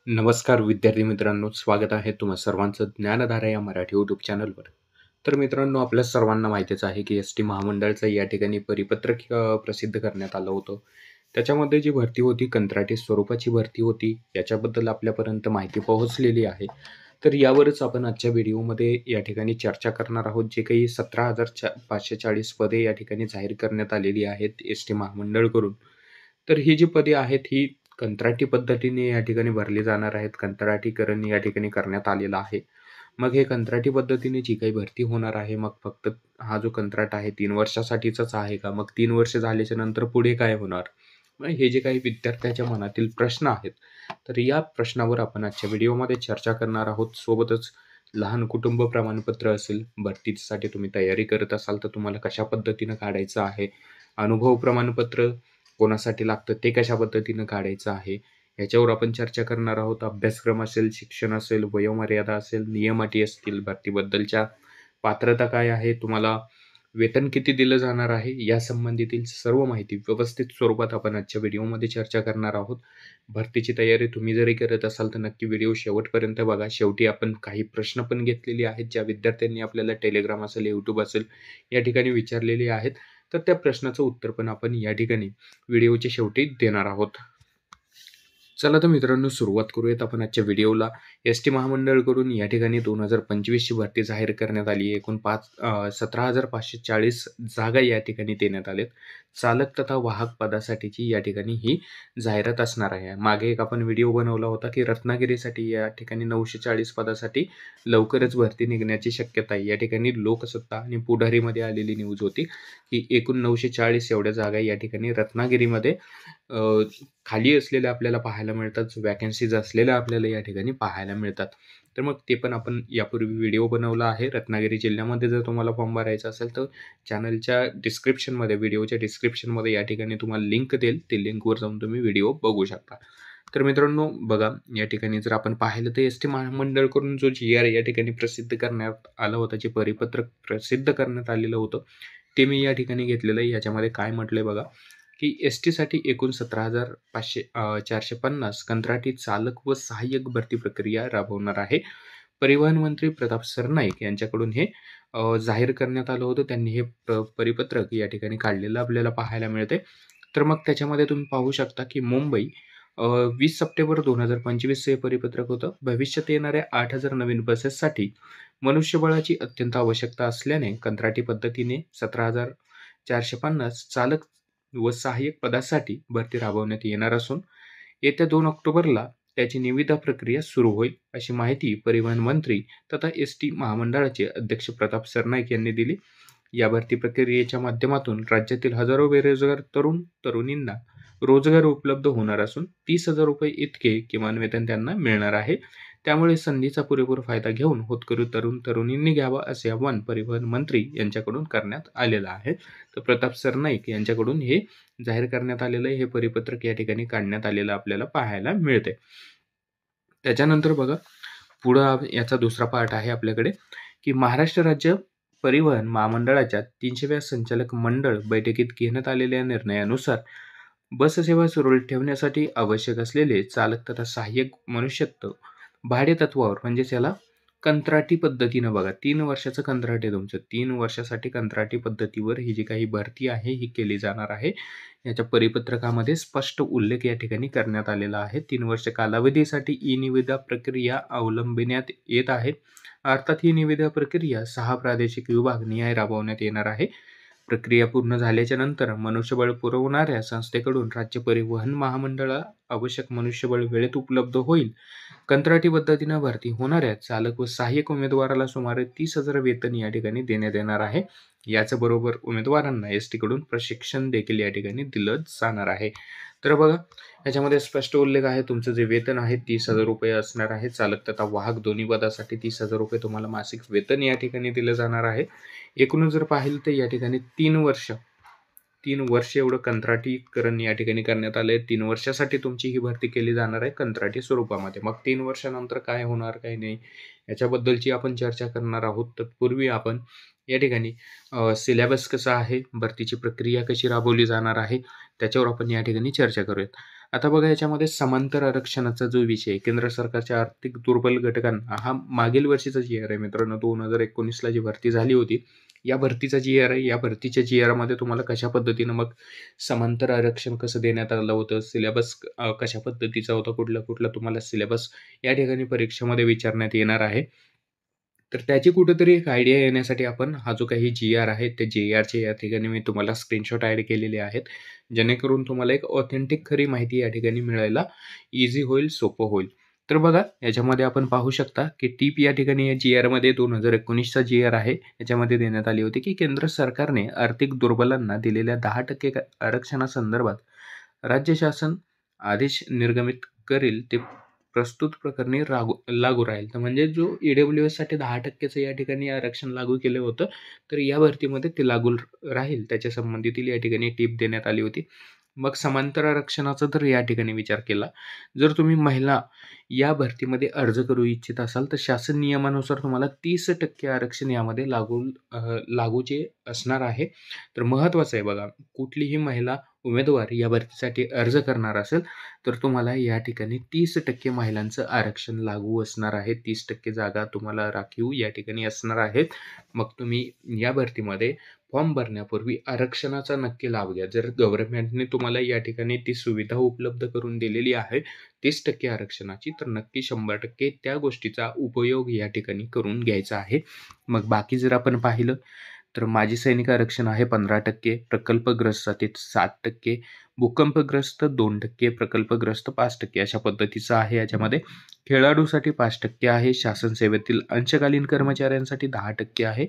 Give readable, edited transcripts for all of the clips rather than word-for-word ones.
नमस्कार विद्यार्थी मित्रांनो, स्वागत आहे तुम्हा सर्वांचं ज्ञानधारा या मराठी यूट्यूब चॅनलवर. तर मित्रांनो, आपल्या सर्वांना माहितीच आहे की एस टी महामंडळाचं या ठिकाणी परिपत्रक प्रसिद्ध करण्यात आलं होतं. त्याच्यामध्ये जी भरती होती, कंत्राटी स्वरूपाची भरती होती, याच्याबद्दल आपल्यापर्यंत माहिती पोहोचलेली आहे. तर यावरच आपण आजच्या व्हिडिओमध्ये या ठिकाणी चर्चा करणार आहोत. जे काही 17,540 पदे या ठिकाणी जाहीर करण्यात आलेली आहेत एस टी महामंडळकडून. तर ही जी पदे आहेत, ही कंत्राटी पद्धतीने या ठिकाणी भरली जाणार आहेत. कंत्राटीकरण या ठिकाणी करण्यात आलेलं आहे. मग हे कंत्राटी पद्धतीने जी काही भरती होणार आहे, मग फक्त हा जो कंत्राट आहे 3 वर्षासाठीचाच आहे का? मग 3 वर्ष झाल्याच्या नंतर पुढे काय होणार? मग हे जे काही विद्यार्थ्याच्या मनातील प्रश्न आहेत, तर या प्रश्नावर आपण आजच्या व्हिडिओमध्ये चर्चा करणार आहोत. सोबतच लहान कुटुंब प्रमाणपत्र असेल, भरतीसाठी तुम्ही तयारी करत असाल, तर तुम्हाला कशा पद्धतीनं काढायचं आहे? अनुभव प्रमाणपत्र कोणासाठी लागतं, ते कशा पद्धतीनं काढायचं आहे? याच्यावर आपण चर्चा करणार आहोत. अभ्यासक्रम असेल, शिक्षण असेल, वयोमर्यादा असेल, नियम अटी असतील, भरतीबद्दलच्या पात्रता काय आहे, तुम्हाला वेतन किती दिलं जाणार आहे, या संबंधीतील सर्व माहिती व्यवस्थित स्वरूपात आपण आजच्या व्हिडिओमध्ये चर्चा करणार आहोत. भरतीची तयारी तुम्ही जरी करत असाल, तर नक्की व्हिडिओ शेवटपर्यंत बघा. शेवटी आपण काही प्रश्न पण घेतलेले आहेत, ज्या विद्यार्थ्यांनी आपल्याला टेलिग्राम असेल, यूट्यूब असेल, या ठिकाणी विचारलेले आहेत. तर त्या प्रश्नाचं उत्तर पण आपण या ठिकाणी व्हिडिओच्या शेवटी देणार आहोत. चला तर मित्रांनो, सुरुवात करूयात आपण आजच्या व्हिडिओला. एस टी महामंडळकडून या ठिकाणी 2025 ची भरती जाहीर करण्यात आली आहे. एकूण 17,540 जागा या ठिकाणी देण्यात आल्यात. चालक तथा वाहक पदासाठीची या ठिकाणी ही जाहिरात असणार आहे. मागे एक आपण व्हिडिओ बनवला होता की रत्नागिरीसाठी या ठिकाणी 940 पदासाठी लवकरच भरती निघण्याची शक्यता आहे. या ठिकाणी लोकसत्ता आणि पुढारीमध्ये आलेली न्यूज होती की एकूण 940 एवढ्या जागा या ठिकाणी रत्नागिरीमध्ये खाली असलेल्या आपल्याला पाहायला मिळतात. व्हॅकन्सीज असलेल्या आपल्याला या ठिकाणी पाहायला मिळतात. तर मग ते पण आपण यापूर्वी व्हिडिओ बनवला आहे. रत्नागिरी जिल्ह्यामध्ये जर तुम्हाला फॉर्म भरायचा असेल, तर चॅनलच्या डिस्क्रिप्शनमध्ये, व्हिडिओच्या डिस्क्रिप्शनमध्ये या ठिकाणी तुम्हाला लिंक देईल. ते लिंकवर जाऊन तुम्ही व्हिडिओ बघू शकता. तर मित्रांनो बघा, या ठिकाणी जर आपण पाहिलं तर एस टी महामंडळकडून जो जी-आर या ठिकाणी प्रसिद्ध करण्यात आलं होतं, जे परिपत्रक प्रसिद्ध करण्यात आलेलं होतं, ते मी या ठिकाणी घेतलेलं आहे. याच्यामध्ये काय म्हटलंय बघा, की एस-टीसाठी एकूण 17,450 कंत्राटी चालक व सहाय्यक भरती प्रक्रिया राबवणार आहे. परिवहन मंत्री प्रताप सरनाईक यांच्याकडून हे जाहीर करण्यात आलं होतं. त्यांनी हे परिपत्रक या ठिकाणी काढलेलं आपल्याला पाहायला मिळते. तर मग त्याच्यामध्ये तुम्ही पाहू शकता, की मुंबई 20 सप्टेंबर 2025 हे परिपत्रक होतं. भविष्यात येणाऱ्या 8,000 नवीन बसेससाठी मनुष्यबळाची अत्यंत आवश्यकता असल्याने कंत्राटी पद्धतीने 17,450 चालक व सहाय्यक पदासाठी भरती राबवण्यात येणार असून येत्या 2 ऑक्टोबरला त्याची निविदा प्रक्रिया सुरू होईल, अशी माहिती परिवहन मंत्री तथा एस-टी महामंडळाचे अध्यक्ष प्रताप सरनाईक यांनी दिली. या भरती प्रक्रियेच्या माध्यमातून राज्यातील हजारो बेरोजगार तरुणींना रोजगार उपलब्ध होणार असून ₹30,000 इतके किमान वेतन त्यांना मिळणार आहे. त्यामुळे संधीचा पुरेपूर फायदा घेऊन होतकरू तरुणींनी घ्यावा, असे आवाहन परिवहन मंत्री यांच्याकडून करण्यात आलेलं आहे. तर प्रताप सरनाईक यांच्याकडून हे जाहीर करण्यात आलेलं हे परिपत्रक या ठिकाणी काढण्यात आलेलं आपल्याला पाहायला मिळते. त्याच्यानंतर बघा, पुढं याचा दुसरा पार्ट आहे आपल्याकडे, की महाराष्ट्र राज्य परिवहन महामंडळाच्या 300व्या संचालक मंडळ बैठकीत घेण्यात आलेल्या निर्णयानुसार बससेवा सुरळीत ठेवण्यासाठी आवश्यक असलेले चालक तथा सहाय्यक मनुष्यत्व भाडे तत्वावर, म्हणजेच याला कंत्राटी पद्धतीनं बघा, 3 वर्षाचं कंत्राट आहे तुमचं. 3 वर्षासाठी कंत्राटी पद्धतीवर ही जी काही भरती आहे, ही केली जाणार आहे. याच्या परिपत्रकामध्ये स्पष्ट उल्लेख या ठिकाणी करण्यात आलेला आहे. 3 वर्ष कालावधीसाठी ई-निविदा प्रक्रिया अवलंबण्यात येत आहे. अर्थात ही निविदा प्रक्रिया 6 प्रादेशिक विभाग निहाय राबवण्यात येणार आहे. प्रक्रिया पूर्ण झाल्याच्या नंतर मनुष्यबळ पुरवणाऱ्या संस्थेकडून राज्य परिवहन महामंडळाला आवश्यक मनुष्यबळ वेळेत उपलब्ध होईल. कंत्राटी पद्धतीनं भरती होणाऱ्या चालक व सहाय्यक उमेदवाराला सुमारे 30,000 वेतन या ठिकाणी देण्यात येणार आहे. याचबरोबर उमेदवारांना एस-टीकडून प्रशिक्षण देखील या ठिकाणी दिलं जाणार आहे. तर बघा, याच्यामध्ये स्पष्ट उल्लेख आहे, तुमचं जे वेतन आहे ₹30,000 असणार आहे. चालक तथा वाहक दोन्ही पदासाठी ₹30,000 तुम्हाला मासिक वेतन या ठिकाणी दिलं जाणार आहे. एकूणच जर पाहिलं तर या ठिकाणी 3 वर्ष एवढं कंत्राटीकरण या ठिकाणी करण्यात आलंय. 3 वर्षासाठी तुमची ही भरती केली जाणार आहे कंत्राटी स्वरूपामध्ये. मग 3 वर्षानंतर काय होणार, काय नाही, याच्याबद्दलची आपण चर्चा करणार आहोत. तत्पूर्वी आपण या ठिकाणी सिलेबस कसा आहे, भरतीची प्रक्रिया कशी राबवली जाणार आहे, त्याच्यावर आपण या ठिकाणी चर्चा करूयात. आता बघा याच्यामध्ये समांतर आरक्षणाचा जो विषय आहे, केंद्र सरकारच्या आर्थिक दुर्बल घटकांना हा मागील वर्षीचा जी-आर आहे मित्रांनो, 2019ला जी भरती झाली होती, या भरतीचा जी-आर आहे. या भरतीच्या जी-आरमध्ये तुम्हाला कशा पद्धतीनं मग समांतर आरक्षण कसं देण्यात आलं होतं, सिलेबस कशा पद्धतीचा होता, कुठला-कुठला तुम्हाला सिलेबस या ठिकाणी परीक्षेमध्ये विचारण्यात येणार आहे. तर त्याची कुठेतरी एक आयडिया येण्यासाठी आपण हा जो काही जी-आर आहे, त्या जी-आरचे या ठिकाणी मी तुम्हाला स्क्रीनशॉट ॲड केलेले आहेत. जेणेकरून तुम्हाला एक ऑथेंटिक खरी माहिती या ठिकाणी मिळायला ईझी होईल, सोपं होईल. तर बघा याच्यामध्ये आपण पाहू शकता, की टीप या ठिकाणी या जी-आरमध्ये 2019चा जी-आर आहे. याच्यामध्ये देण्यात आली होती, की केंद्र सरकारने आर्थिक दुर्बलांना दिलेल्या 10% आरक्षणासंदर्भात राज्य शासन आदेश निर्गमित करेल ते प्रस्तुत प्रकरणी लागू राहील. तर म्हणजे जो ई-डब्ल्यू-एससाठी 10%चं या ठिकाणी आरक्षण लागू केलं होतं, तर या भरतीमध्ये ते लागू राहील. त्याच्या संबंधितील या ठिकाणी टीप देण्यात आली होती. मग समांतर आरक्षणाचा जर या ठिकाणी विचार केला, जर तुम्ही महिला या भरतीमध्ये अर्ज करू इच्छित असाल, तर शासन नियमानुसार तुम्हाला 30% आरक्षण यामध्ये लागूचे असणार आहे. तर महत्त्वाचं आहे बघा, कुठलीही महिला उमेदवार या भरतीसाठी अर्ज करणार असेल, तर तुम्हाला या ठिकाणी 30% महिलांचं आरक्षण लागू असणार आहे. 30% जागा तुम्हाला राखीव या ठिकाणी असणार आहेत. मग तुम्ही या भरतीमध्ये फॉर्म भरण्यापूर्वी आरक्षणाचा नक्की लाभ घ्या. जर गव्हर्नमेंटने तुम्हाला या ठिकाणी ती सुविधा उपलब्ध करून दिलेली आहे 30% आरक्षणाची, तर नक्की 100% त्या गोष्टीचा उपयोग या ठिकाणी करून घ्यायचा आहे. मग बाकी जर आपण पाहिलं तर माजी सैनिक आरक्षण आहे 15%, प्रकल्पग्रस्तातील 7%, भूकंपग्रस्त 2%, प्रकल्पग्रस्त 5% अशा पद्धतीचं आहे याच्यामध्ये. खेळाडूसाठी 5% आहे, शासन सेवेतील अंशकालीन कर्मचाऱ्यांसाठी 10% आहे.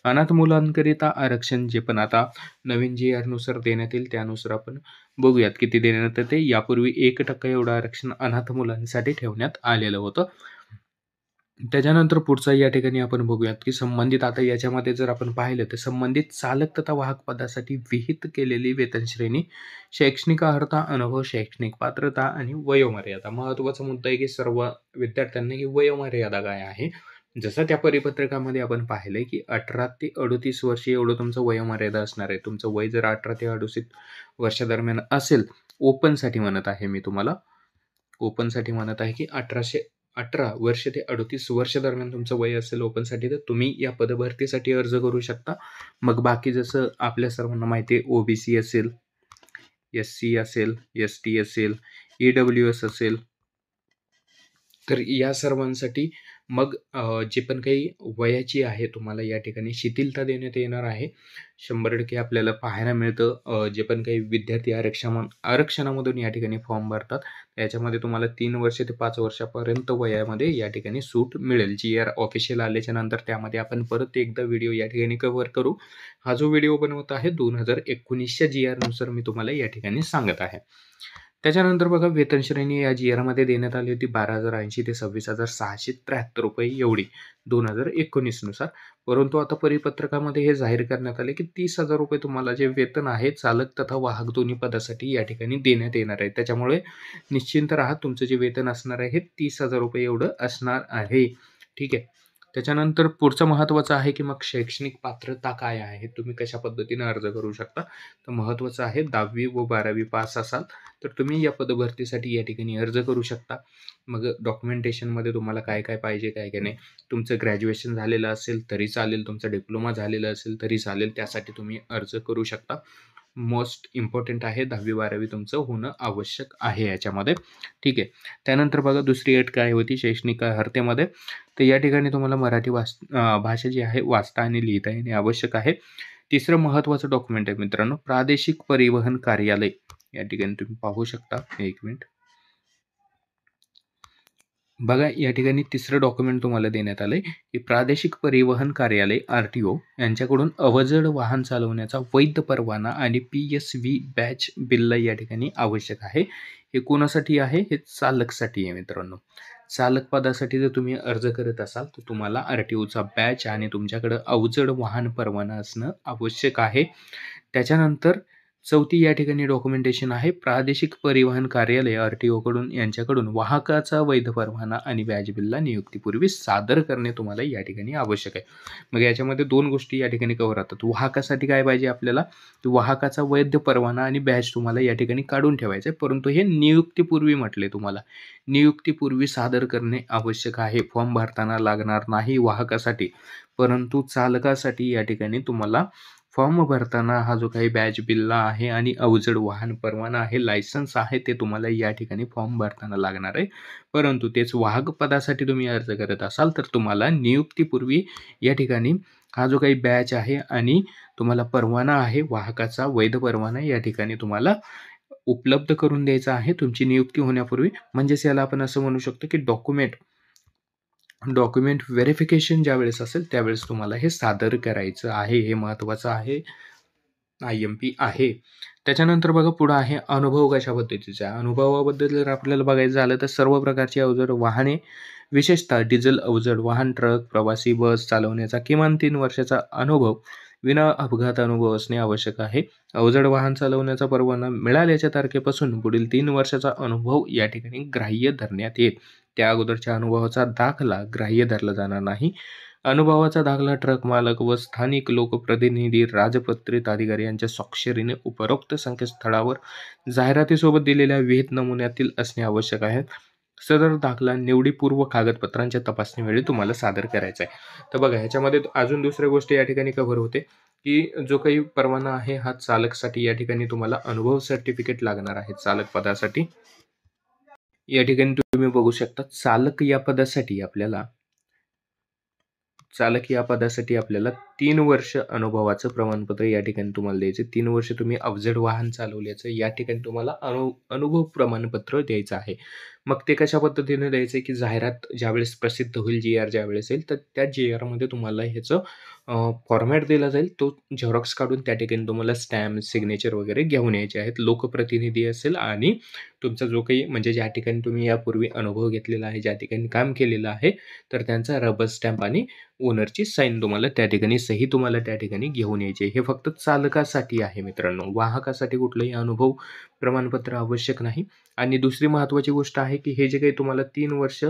अनाथ मुलांकरिता आरक्षण जे पण आता नवीन जी-आरनुसार देण्यात येईल त्यानुसार आपण बघूयात किती देण्यात येते. यापूर्वी 1% एवढं आरक्षण अनाथ मुलांसाठी ठेवण्यात आलेलं होतं. त्याच्यानंतर पुढचा या ठिकाणी आपण बघूयात, की संबंधित आता याच्यामध्ये जर आपण पाहिलं तर संबंधित चालक तथा वाहक पदासाठी विहित केलेली वेतन श्रेणी, शैक्षणिक अर्हता, अनुभव, शैक्षणिक पात्रता आणि वयोमर्यादा. महत्त्वाचा मुद्दा आहे, की सर्व विद्यार्थ्यांना ही वयोमर्यादा काय आहे? जसं त्या परिपत्रकामध्ये आपण पाहिलंय, की 18 ते 38 वर्षे एवढं तुमचं वयोमर्यादा असणार आहे. तुमचं वय जर 18 ते 38 वर्षादरम्यान असेल, ओपनसाठी म्हणत आहे मी तुम्हाला. ओपनसाठी म्हणत आहे, की 18 वर्ष ते 38 वर्ष दरम्यान तुमचं वय असेल ओपनसाठी, तर तुम्ही या पदभरतीसाठी अर्ज करू शकता. मग बाकी जसं आपल्या सर्वांना माहिती आहे, ओ-बी-सी असेल, एस-सी असेल, एस-टी असेल, ई-डब्ल्यू-एस असेल, तर या सर्वांसाठी मग जे पण काही वयाची आहे तुम्हाला या ठिकाणी शिथिलता देण्यात येणार आहे. 100% आपल्याला पाहायला मिळतं जे पण काही विद्यार्थी आरक्षणामधून या ठिकाणी फॉर्म भरतात. त्याच्यामध्ये तुम्हाला 3 वर्ष ते 5 वर्षापर्यंत वयामध्ये या ठिकाणी सूट मिळेल. जी-आर ऑफिशियल आल्याच्या नंतर त्यामध्ये आपण परत एकदा व्हिडिओ या ठिकाणी कव्हर करू. हा जो व्हिडिओ बनवत आहे 2019च्या जी-आरनुसार मी तुम्हाला या ठिकाणी सांगत आहे. त्याच्यानंतर बघा वेतन श्रेणी या जी-आरमध्ये देण्यात आली होती 12,080 ते 26,673 रुपये एवढी 2019 नुसार. परंतु आता परिपत्रकामध्ये हे जाहीर करण्यात आले, की 30,000 रुपये तुम्हाला जे वेतन आहे चालक तथा वाहक दोन्ही पदासाठी या ठिकाणी देण्यात येणार आहे. त्याच्यामुळे निश्चिंत राहा, तुमचं जे वेतन असणार आहे हे 30,000 रुपये एवढं असणार आहे. ठीक आहे. त्याच्यानंतर पुढचं महत्त्वाचं आहे, की मग शैक्षणिक पात्रता काय आहे? तुम्ही कशा पद्धतीने अर्ज करू शकता? तर महत्त्वाचं आहे 10वी व 12वी पास असाल तर तुम्ही या पदभरतीसाठी या ठिकाणी अर्ज करू शकता. मग डॉक्युमेंटेशनमध्ये तुम्हाला काय-काय पाहिजे, काय-काय नाही. तुमचं ग्रॅज्युएशन झालेलं असेल तरी चालेल, तुमचा डिप्लोमा झालेला असेल तरी चालेल, त्यासाठी तुम्ही अर्ज करू शकता. मोस्ट इम्पॉर्टंट आहे 10वी-12वी तुमचं होणं आवश्यक आहे याच्यामध्ये. ठीक आहे. त्यानंतर बघा दुसरी अट काय होती शैक्षणिक अर्हतेमध्ये, तर या ठिकाणी तुम्हाला मराठी भाषा जी आहे वाचता आणि लिहिता येणे आवश्यक आहे. तिसरं महत्त्वाचं डॉक्युमेंट आहे मित्रांनो, प्रादेशिक परिवहन कार्यालय. या ठिकाणी तुम्ही पाहू शकता. एक मिनिट. बघा या ठिकाणी तिसरं डॉक्युमेंट तुम्हाला देण्यात आलंय, की प्रादेशिक परिवहन कार्यालय आर-टी-ओ यांच्याकडून अवजड वाहन चालवण्याचा वैध परवाना आणि पी-एस-व्ही बॅच बिल्ला या ठिकाणी आवश्यक आहे. हे कोणासाठी आहे? हे चालकसाठी आहे मित्रांनो. चालक पदासाठी जर तुम्ही अर्ज करत असाल, तर तुम्हाला आर-टी-ओचा बॅच आणि तुमच्याकडं अवजड वाहन परवाना असणं आवश्यक आहे. त्याच्यानंतर चौथी या ठिकाणी डॉक्युमेंटेशन आहे प्रादेशिक परिवहन कार्यालय कडून यांच्याकडून वाहकाचा वैध परवाना आणि बॅज बिलला नियुक्तीपूर्वी सादर करणे तुम्हाला या ठिकाणी आवश्यक आहे. मग याच्यामध्ये 2 गोष्टी या ठिकाणी कव्हर होतात. वाहकासाठी काय पाहिजे आपल्याला? वाहकाचा वैध परवाना आणि बॅज तुम्हाला या ठिकाणी काढून ठेवायचं आहे. परंतु हे नियुक्तीपूर्वी म्हटले तुम्हाला. नियुक्तीपूर्वी सादर करणे आवश्यक आहे. फॉर्म भरताना लागणार नाही वाहकासाठी. परंतु चालकासाठी या ठिकाणी तुम्हाला फॉर्म भरताना हा जो काही बॅज बिल्ला आहे आणि अवजड वाहन परवाना आहे, लायसन्स आहे, ते तुम्हाला या ठिकाणी फॉर्म भरताना लागणार आहे. परंतु तेच वाहक पदासाठी तुम्ही अर्ज करत असाल, तर तुम्हाला नियुक्तीपूर्वी या ठिकाणी हा जो काही बॅच आहे आणि तुम्हाला परवाना आहे, वाहकाचा वैध परवाना या ठिकाणी तुम्हाला उपलब्ध करून द्यायचा आहे तुमची नियुक्ती होण्यापूर्वी. म्हणजेच याला आपण असं म्हणू शकतो, की डॉक्युमेंट व्हेरिफिकेशन ज्यावेळेस असेल, त्यावेळेस तुम्हाला हे सादर करायचं आहे. हे महत्त्वाचं आहे. IMP आहे. त्याच्यानंतर बघा पुढं आहे अनुभव कशा पद्धतीचा आहे. अनुभवाबद्दल जर आपल्याला बघायचं झालं तर सर्व प्रकारची अवजड वाहने विशेषतः डिझेल अवजड वाहन, ट्रक, प्रवासी बस चालवण्याचा किमान 3 वर्षाचा अनुभव, विना अपघात अनुभव असणे आवश्यक आहे. अवजड वाहन चालवण्याचा परवाना मिळाल्याच्या तारखेपासून पुढील 3 वर्षाचा अनुभव या ठिकाणी ग्राह्य धरण्यात येईल. त्या अगोदरच्या अनुभवाचा दाखला ग्राह्य धरला जाणार नाही. अनुभवाचा दाखला ट्रक मालक व स्थानिक लोकप्रतिनिधी, राजपत्रित अधिकारी यांच्या स्वाक्षरीने उपरोक्त संकेतस्थळावर जाहिरातीसोबत दिलेल्या विहित नमुन्यातील असणे आवश्यक आहे. सदर दाखला निवडीपूर्व कागदपत्रांच्या तपासणीवेळी तुम्हाला सादर करायचा आहे. तर बघा ह्याच्यामध्ये अजून दुसऱ्या गोष्टी या ठिकाणी कव्हर होते, की जो काही परवाना आहे हा चालकसाठी या ठिकाणी तुम्हाला अनुभव सर्टिफिकेट लागणार आहे चालक पदासाठी. या ठिकाणी तुम्ही बघू शकता चालक या पदासाठी आपल्याला 3 वर्ष अनुभवाचं प्रमाणपत्र या ठिकाणी तुम्हाला द्यायचं. 3 वर्ष तुम्ही अवजड वाहन चालवल्याचं या ठिकाणी तुम्हाला अनुभव प्रमाणपत्र द्यायचं आहे. मग ते कशा पद्धतीने द्यायचं आहे, की जाहिरात ज्यावेळेस प्रसिद्ध होईल, जी-आर ज्यावेळेस येईल, तर त्या जी-आरमध्ये तुम्हाला ह्याचं फॉर्मॅट दिला जाईल. तो झेरॉक्स काढून त्या ठिकाणी तुम्हाला स्टॅम्प, सिग्नेचर वगैरे घेऊन यायचे आहेत. लोकप्रतिनिधी असेल आणि तुमचा जो काही म्हणजे ज्या ठिकाणी तुम्ही यापूर्वी अनुभव घेतलेला आहे, ज्या ठिकाणी काम केलेलं आहे, तर त्यांचा रबर स्टॅम्प आणि ओनरची साईन तुम्हाला त्या ठिकाणी सही तुम्हाला त्या ठिकाणी घेऊन यायची आहे. हे फक्त चालकासाठी आहे मित्रांनो. वाहकासाठी कुठलंही अनुभव प्रमाणपत्र आवश्यक नाही. आणि दुसरी महत्त्वाची गोष्ट आहे, की हे जे काही तुम्हाला 3 वर्ष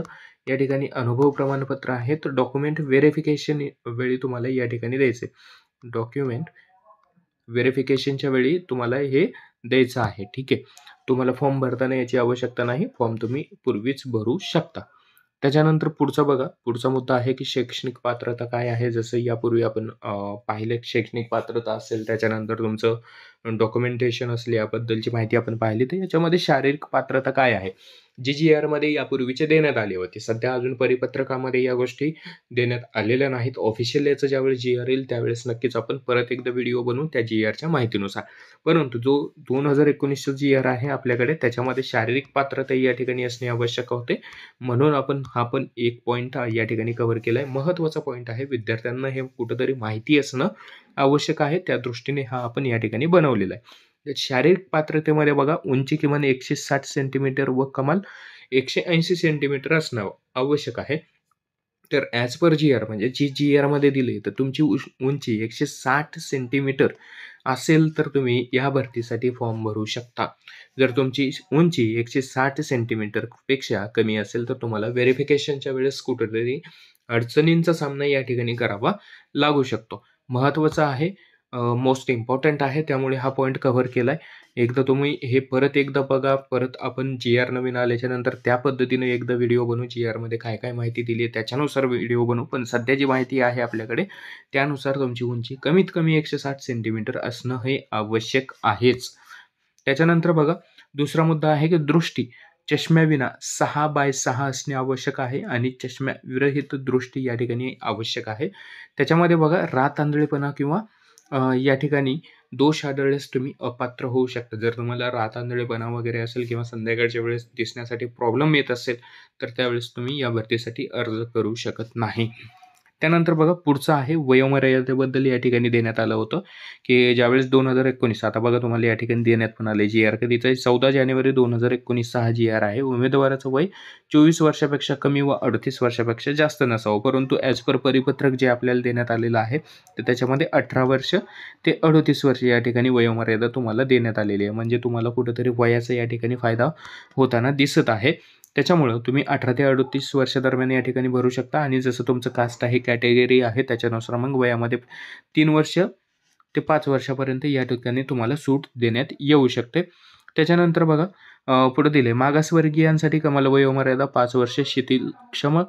या ठिकाणी अनुभव प्रमाणपत्र आहे, तर डॉक्युमेंट व्हेरिफिकेशन वेळी तुम्हाला या ठिकाणी द्यायचं आहे. डॉक्युमेंट व्हेरिफिकेशनच्या वेळी तुम्हाला हे द्यायचं आहे. ठीक आहे. तुम्हाला फॉर्म भरताना याची आवश्यकता नाही. फॉर्म तुम्ही पूर्वीच भरू शकता. त्याच्यानंतर पुढचा बघा, पुढचा मुद्दा आहे, की शैक्षणिक पात्रता काय आहे? जसं यापूर्वी आपण पाहिलं शैक्षणिक पात्रता असेल, त्याच्यानंतर तुमचं डॉक्युमेंटेशन असेल, याबद्दलची माहिती आपण पाहिली. तर याच्यामध्ये शारीरिक पात्रता काय आहे? जी-आरमध्ये यापूर्वीचे देण्यात आली होती. सध्या अजून परिपत्रकामध्ये या गोष्टी देण्यात आलेल्या नाहीत. ऑफिशियल याचं ज्यावेळेस जी-आर येईल, त्यावेळेस नक्कीच आपण परत एकदा व्हिडिओ बनवू त्या जी-आरच्या माहितीनुसार. परंतु जो 2019चा जी-आर आहे आपल्याकडे, त्याच्यामध्ये शारीरिक पात्रता या ठिकाणी असणे आवश्यक होते. म्हणून हा पण एक पॉईंट या ठिकाणी कव्हर केलाय. महत्त्वाचा पॉईंट आहे. विद्यार्थ्यांना हे कुठेतरी माहिती असणं आवश्यक आहे. त्या दृष्टीने हा आपण या ठिकाणी बनवलेला आहे. शारीरिक पात्रतेमध्ये बघा, उंची किमान 160 सेंटीमीटर व कमाल 180 सेंटीमीटर असणं आवश्यक आहे. तर ॲज पर जी-आर म्हणजे जी-आरमध्ये दिली, तर तुमची उंची 160 सेंटीमीटर असेल, तर तुम्ही या भरतीसाठी फॉर्म भरू शकता. जर तुमची उंची 160 सेंटीमीटरपेक्षा कमी असेल, तर तुम्हाला व्हेरिफिकेशनच्या वेळेस कुठेतरी अडचणींचा सामना या ठिकाणी करावा लागू शकतो. महत्त्वाचं आहे, मोस्ट इम्पॉर्टंट आहे, त्यामुळे हा पॉईंट कव्हर केलाय. एकदा तुम्ही हे परत एकदा बघा. परत आपण जी-आर नवीन आल्याच्यानंतर त्या पद्धतीने एकदा व्हिडिओ बनवू. जी-आरमध्ये काय-काय माहिती दिली आहे त्याच्यानुसार व्हिडिओ बनवू. पण सध्या जी माहिती आहे आपल्याकडे, त्यानुसार तुमची उंची कमीत कमी 160 सेंटीमीटर असणं हे आवश्यक आहेच. त्याच्यानंतर बघा, दुसरा मुद्दा आहे, की दृष्टी चष्म्याविना 6x6 असणे आवश्यक आहे आणि चष्म्याविरहित दृष्टी या ठिकाणी आवश्यक आहे. त्याच्यामध्ये बघा, रातआंधळेपणा किंवा या ठिकाणी दोष आढळल्यास तुम्ही अपात्र होऊ शकता. जर तुम्हाला रातआंधळेपणा वगैरे असेल किंवा संध्याकाळच्या वेळेस दिसण्यासाठी प्रॉब्लेम येत असेल, तर त्यावेळेस तुम्ही या भरतीसाठी अर्ज करू शकत नाही. त्यानंतर बघा पुढचं आहे वयोमर्यादेबद्दल या ठिकाणी देण्यात आलं होतं, की ज्यावेळेस 2019 आता बघा तुम्हाला या ठिकाणी देण्यात पण आले जी-आर कधीचा आहे 14 जानेवारी 2019चा हा जी-आर आहे. उमेदवाराचं वय 24 वर्षापेक्षा कमी व 38 वर्षापेक्षा जास्त नसावं. परंतु ॲज पर परिपत्रक जे आपल्याला देण्यात आलेलं आहे, तर त्याच्यामध्ये 18 वर्ष ते 38 वर्ष या ठिकाणी वयोमर्यादा तुम्हाला देण्यात आलेली आहे. म्हणजे तुम्हाला कुठेतरी वयाचा या ठिकाणी फायदा होताना दिसत आहे. त्याच्यामुळं तुम्ही 18 ते 38 वर्षादरम्यान या ठिकाणी भरू शकता आणि जसं तुमचं कास्ट आहे, कॅटेगरी आहे त्याच्यानुसार मग वयामध्ये 3 वर्ष ते 5 वर्षापर्यंत या ठिकाणी तुम्हाला सूट देण्यात येऊ शकते. त्याच्यानंतर बघा पुढे दिले मागासवर्गीयांसाठी कमाल वयोमर्यादा 5 वर्ष शिथिलक्षम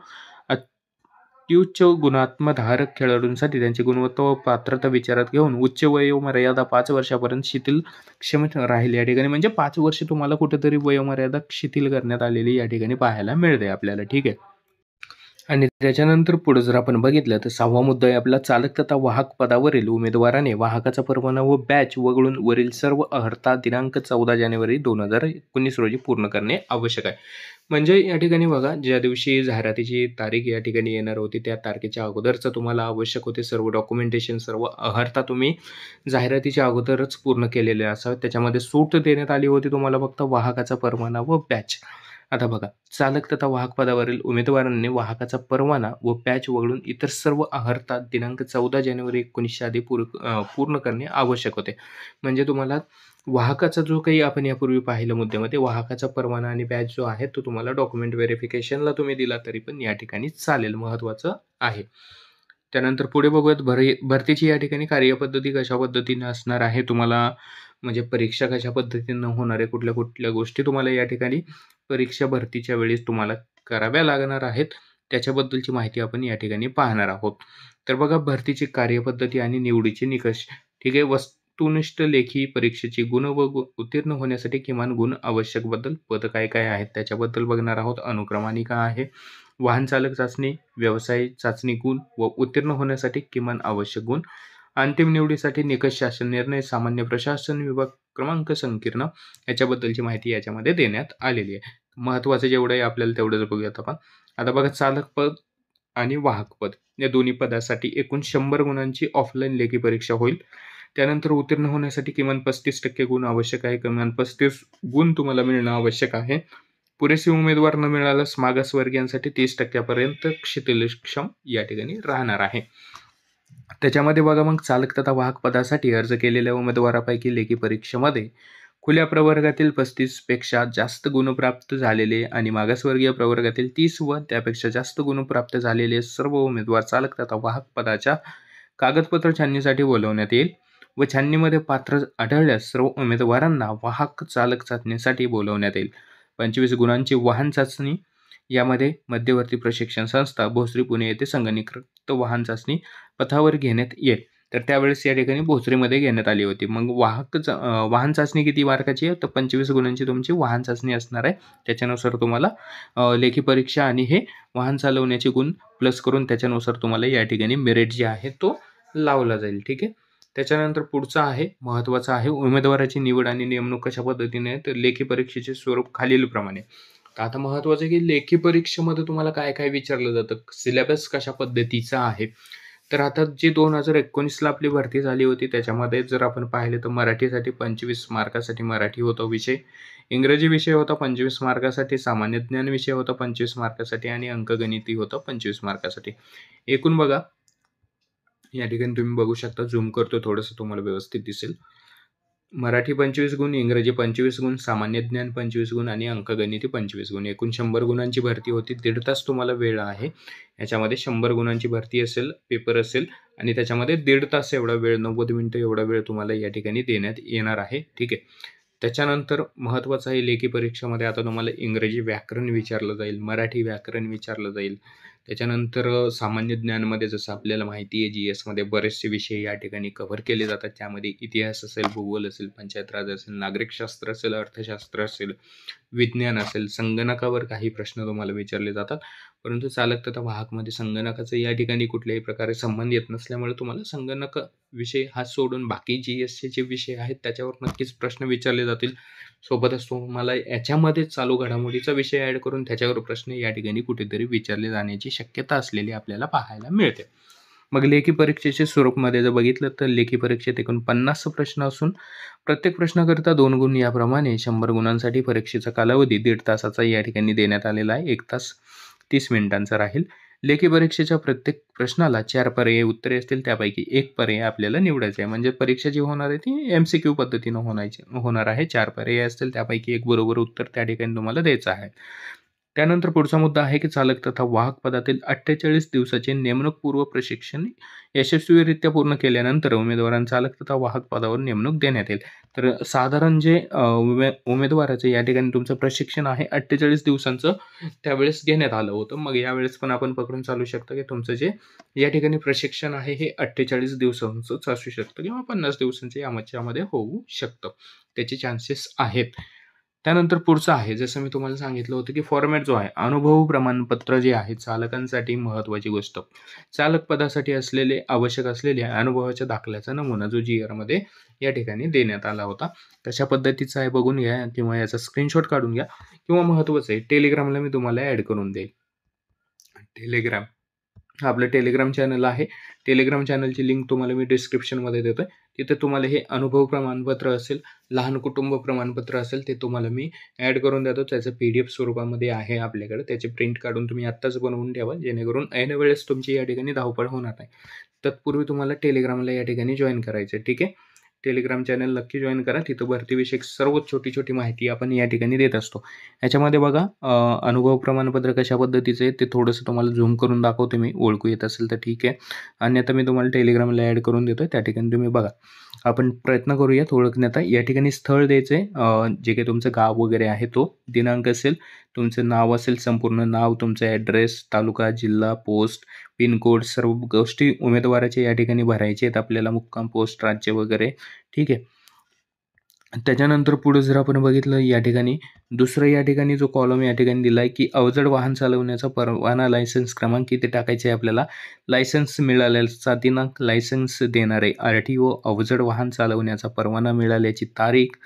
अत्युच्च गुणात्मधारक खेळाडूंसाठी त्यांची गुणवत्ता व पात्रता विचारात घेऊन उच्च वयोमर्यादा 5 वर्षापर्यंत शिथिलक्षम राहील या ठिकाणी. म्हणजे 5 वर्ष तुम्हाला कुठेतरी वयोमर्यादा शिथिल करण्यात आलेली या ठिकाणी पाहायला मिळते आपल्याला. ठीक आहे. आणि त्याच्यानंतर पुढे जर आपण बघितलं तर 6वा मुद्दा आहे आपला चालक तथा वाहक पदावरील उमेदवाराने वाहकाचा परवाना व बॅच वगळून वरील सर्व अर्हता दिनांक 14 जानेवारी 2019 रोजी पूर्ण करणे आवश्यक आहे. म्हणजे या ठिकाणी बघा ज्या दिवशी जाहिरातीची तारीख या ठिकाणी येणार होती त्या तारखेच्या अगोदरचं तुम्हाला आवश्यक होते सर्व डॉक्युमेंटेशन सर्व अर्हता तुम्ही जाहिरातीच्या अगोदरच पूर्ण केलेले असावे. त्याच्यामध्ये सूट देण्यात आली होती तुम्हाला फक्त वाहकाचा परवाना व बॅच. आता बघा चालक तथा वाहक पदावरील उमेदवारांनी वाहकाचा परवाना व बॅच वगळून इतर सर्व अर्हता दिनांक 14 जानेवारी 1900 आधी पूर्ण करणे आवश्यक होते. म्हणजे तुम्हाला वाहकाचा जो काही आपण यापूर्वी पाहिलं मुद्द्यामध्ये वाहकाचा परवाना आणि बॅच जो आहे तो तुम्हाला डॉक्युमेंट व्हेरिफिकेशनला तुम्ही दिला तरी पण या ठिकाणी चालेल, महत्त्वाचं आहे. त्यानंतर पुढे बघूयात भरतीची या ठिकाणी कार्यपद्धती कशा पद्धतीने असणार आहे, तुम्हाला म्हणजे परीक्षा कशा पद्धतीनं होणार आहे, कुठल्या कुठल्या गोष्टी तुम्हाला या ठिकाणी परीक्षा भरतीच्या वेळेस तुम्हाला कराव्या लागणार आहेत, त्याच्याबद्दलची माहिती आपण या ठिकाणी पाहणार आहोत. तर बघा भरतीची कार्यपद्धती आणि निवडीचे निकष. ठीक आहे. वस्तुनिष्ठ लेखी परीक्षेची गुण व उत्तीर्ण होण्यासाठी किमान गुण आवश्यक बद्दल पद काय काय आहेत त्याच्याबद्दल बघणार आहोत. अनुक्रमानिका आहे, वाहन चालक चाचणी, व्यवसाय चाचणी गुण व उत्तीर्ण होण्यासाठी किमान आवश्यक गुण, अंतिम निवडीसाठी निकष, शासन निर्णय, सामान्य प्रशासन विभाग क्रमांक, संकीर्ण याच्याबद्दलची माहिती याच्यामध्ये देण्यात आलेली आहे. महत्त्वाचं जेवढं आहे आपल्याला तेवढंच बघूयात आपण. आता बघा चालक पद आणि वाहक पद या दोन्ही पदासाठी एकूण 100 गुणांची ऑफलाईन लेखी परीक्षा होईल. त्यानंतर उत्तीर्ण होण्यासाठी किमान 35% गुण आवश्यक आहे. किमान 35 गुण तुम्हाला मिळणं आवश्यक आहे. पुरेसे उमेदवार न मिळाल्यास मागासवर्गीयांसाठी 30% शिथिलक्षम या ठिकाणी राहणार आहे. त्याच्यामध्ये बघा मग चालक तथा वाहक पदासाठी अर्ज केलेल्या उमेदवारापैकी लेखी परीक्षेमध्ये खुल्या प्रवर्गातील 35 पेक्षा जास्त गुण प्राप्त झालेले आणि मागासवर्गीय प्रवर्गातील 30 व त्यापेक्षा जास्त गुण प्राप्त झालेले सर्व उमेदवार चालक तथा वाहक पदाच्या कागदपत्र छाननीसाठी बोलवण्यात येईल व छाननीमध्ये पात्र आढळल्यास सर्व उमेदवारांना वाहक चालक चाचणीसाठी बोलवण्यात येईल. 25 गुणांची वाहन चाचणी यामध्ये मध्यवर्ती प्रशिक्षण संस्था भोसरी पुणे येथे संगणकीकृत वाहन चाचणी पथावर घेण्यात येईल. तर त्यावेळेस या ठिकाणी भोसरीमध्ये घेण्यात आली होती. मग वाहन चाचणी किती मार्काची आहे तर 25 गुणांची तुमची वाहन चाचणी असणार आहे. त्याच्यानुसार तुम्हाला लेखी परीक्षा आणि हे वाहन चालवण्याचे गुण प्लस करून त्याच्यानुसार तुम्हाला या ठिकाणी मेरिट जे आहे तो लावला जाईल. ठीक आहे. त्याच्यानंतर पुढचा आहे महत्त्वाचा आहे उमेदवाराची निवड आणि नेमणूक कशा पद्धतीने आहे तर लेखी परीक्षेचे स्वरूप खालीलप्रमाणे. तर आता महत्त्वाचं आहे की लेखी परीक्षेमध्ये तुम्हाला काय काय विचारलं जातं, सिलेबस कशा पद्धतीचा आहे. तर आता जी 2019ला आपली भरती झाली होती त्याच्यामध्ये जर आपण पाहिले तर मराठीसाठी 25 मार्कासाठी मराठी होता विषय, इंग्रजी विषय होता 25 मार्कासाठी, सामान्य ज्ञान विषय होता 25 मार्कासाठी आणि अंकगणिती होतं 25 मार्कासाठी. एकूण बघा या ठिकाणी तुम्ही बघू शकता, झूम करतो थोडंसं तुम्हाला व्यवस्थित दिसेल. मराठी 25 गुण, इंग्रजी 25 गुण, सामान्य ज्ञान 25 गुण आणि अंकगणिती 25 गुण. एकूण 100 गुणांची भरती होती. 1.5 तास तुम्हाला वेळ आहे. याच्यामध्ये 100 गुणांची भरती असेल, पेपर असेल आणि त्याच्यामध्ये 1.5 तास एवढा वेळ, 90 मिनिटं एवढा वेळ तुम्हाला या ठिकाणी देण्यात येणार आहे. ठीक आहे. त्याच्यानंतर महत्त्वाचं आहे लेखी परीक्षेमध्ये आता तुम्हाला इंग्रजी व्याकरण विचारलं जाईल, मराठी व्याकरण विचारलं जाईल. त्याच्यानंतर सामान्य ज्ञानमध्ये जसं आपल्याला माहिती आहे GSमध्ये बरेचसे विषय या ठिकाणी कव्हर केले जातात. त्यामध्ये इतिहास असेल, भूगोल असेल, पंचायत राज असेल, नागरिकशास्त्र असेल, अर्थशास्त्र असेल, विज्ञान असेल, संगणकावर काही प्रश्न तुम्हाला विचारले जातात. परंतु चालक तथा वाहकमध्ये संगणकाचा या ठिकाणी कुठल्याही प्रकारे संबंध येत नसल्यामुळे तुम्हाला संगणक विषय हा सोडून बाकी GSचे जे विषय आहेत त्याच्यावर नक्कीच प्रश्न विचारले जातील. सोबतच तुम्हाला याच्यामध्येच चालू घडामोडीचा विषय ॲड करून त्याच्यावर प्रश्न या ठिकाणी कुठेतरी विचारले जाण्याची शक्यता असलेली आपल्याला पाहायला मिळते. मग लेखी परीक्षेच्या स्वरूपमध्ये जर बघितलं तर लेखी परीक्षेत एकूण 50 प्रश्न असून प्रत्येक प्रश्नाकरिता 2 गुण याप्रमाणे 100 गुणांसाठी परीक्षेचा कालावधी 1.5 तासाचा या ठिकाणी देण्यात आलेला आहे. 1 तास 30 मिनिटांचा राहील. लेखी परीक्षेच्या प्रत्येक प्रश्नाला 4 पर्यायी उत्तरे असतील, त्यापैकी एक पर्याय आपल्याला निवडायचा आहे. म्हणजे परीक्षा जी होणार आहे ती MCQ पद्धतीनं होणार आहे. 4 पर्याय असतील, त्यापैकी एक बरोबर उत्तर त्या ठिकाणी तुम्हाला द्यायचं आहे. त्यानंतर पुढचा मुद्दा आहे की चालक तथा वाहक पदातील 48 दिवसाचे नेमणूकपूर्व प्रशिक्षण यशस्वीरित्या पूर्ण केल्यानंतर उमेदवारांना चालक तथा वाहक पदावर नेमणूक देण्यात येईल. तर साधारण जे उमेदवाराचं या ठिकाणी तुमचं प्रशिक्षण आहे 48 दिवसांचं त्यावेळेस घेण्यात आलं होतं. मग यावेळेस पण आपण पकडून चालू शकतो की तुमचं जे या ठिकाणी प्रशिक्षण आहे हे 48 दिवसांचंच असू शकतं किंवा 50 दिवसांचे याच्यामध्ये होऊ शकतं. त्याचे चान्सेस आहेत. त्यानंतर पुढचं आहे, जसं मी तुम्हाला सांगितलं होतं, की फॉर्मॅट जो आहे, अनुभव प्रमाणपत्र जे आहे चालकांसाठी महत्त्वाची गोष्ट. चालक पदासाठी आवश्यक असलेले अनुभवाच्या दाखल्याचा नमुना जो GRमध्ये या ठिकाणी देण्यात आला होता. कशा पद्धतीचा आहे बघून घ्या किंवा याचा स्क्रीनशॉट काढून घ्या किंवा महत्त्वाचं आहे टेलिग्रामला मी तुम्हाला ॲड करून देईल. टेलिग्राम. आपलं टेलिग्राम चॅनल आहे. टेलिग्राम चॅनलची लिंक तुम्हाला मी डिस्क्रिप्शनमध्ये देतोय. तिथे तुम्हाला हे अनुभव प्रमाणपत्र असेल, लहान कुटुंब प्रमाणपत्र असेल, ते तुम्हाला मी ॲड करून देतो. त्याचं PDF स्वरूपामध्ये आहे आपल्याकडे. त्याची प्रिंट काढून तुम्ही आत्ताच बनवून ठेवा, जेणेकरून ऐन वेळेस तुमची या ठिकाणी धावपळ होणार नाही. तत्पूर्वी तुम्हाला टेलिग्रामला या ठिकाणी जॉइन करायचं आहे. ठीक आहे. टेलिग्राम चॅनल नक्की जॉइन करा. तिथं भरतीविषयक सर्व छोटी-छोटी माहिती आपण या ठिकाणी देत असतो. याच्यामध्ये बघा अनुभव प्रमाणपत्र कशा पद्धतीचं आहे ते थोडंसं तुम्हाला झूम करून दाखवतो मी. ओळखू येत असेल तर ठीक आहे. अन्यथा मी तुम्हाला टेलिग्रामला ॲड करून देतोय. त्या ठिकाणी तुम्ही बघा. आपण प्रयत्न करूयात ओळखण्याचा. या ठिकाणी स्थळ द्यायचं आहे, जे काही तुमचं गाव वगैरे आहे तो. दिनांक असेल, तुमचं नाव असेल, संपूर्ण नाव, तुमचा ॲड्रेस, तालुका, जिल्हा, पोस्ट, पिनकोड, सर्व गोष्टी उमेदवाराच्या या ठिकाणी भरायचे आहेत आपल्याला. मुक्काम, पोस्ट, राज्य वगैरे. ठीक आहे. त्याच्यानंतर पुढे जर आपण बघितलं या ठिकाणी दुसरं या ठिकाणी जो कॉलम या ठिकाणी दिला आहे की अवजड वाहन चालवण्याचा परवाना लायसन्स क्रमांक किती टाकायचे आहे आपल्याला. लायसन्स मिळाल्याचा दिनांक, लायसन्स देणारे RTO, अवजड वाहन चालवण्याचा परवाना मिळाल्याची तारीख,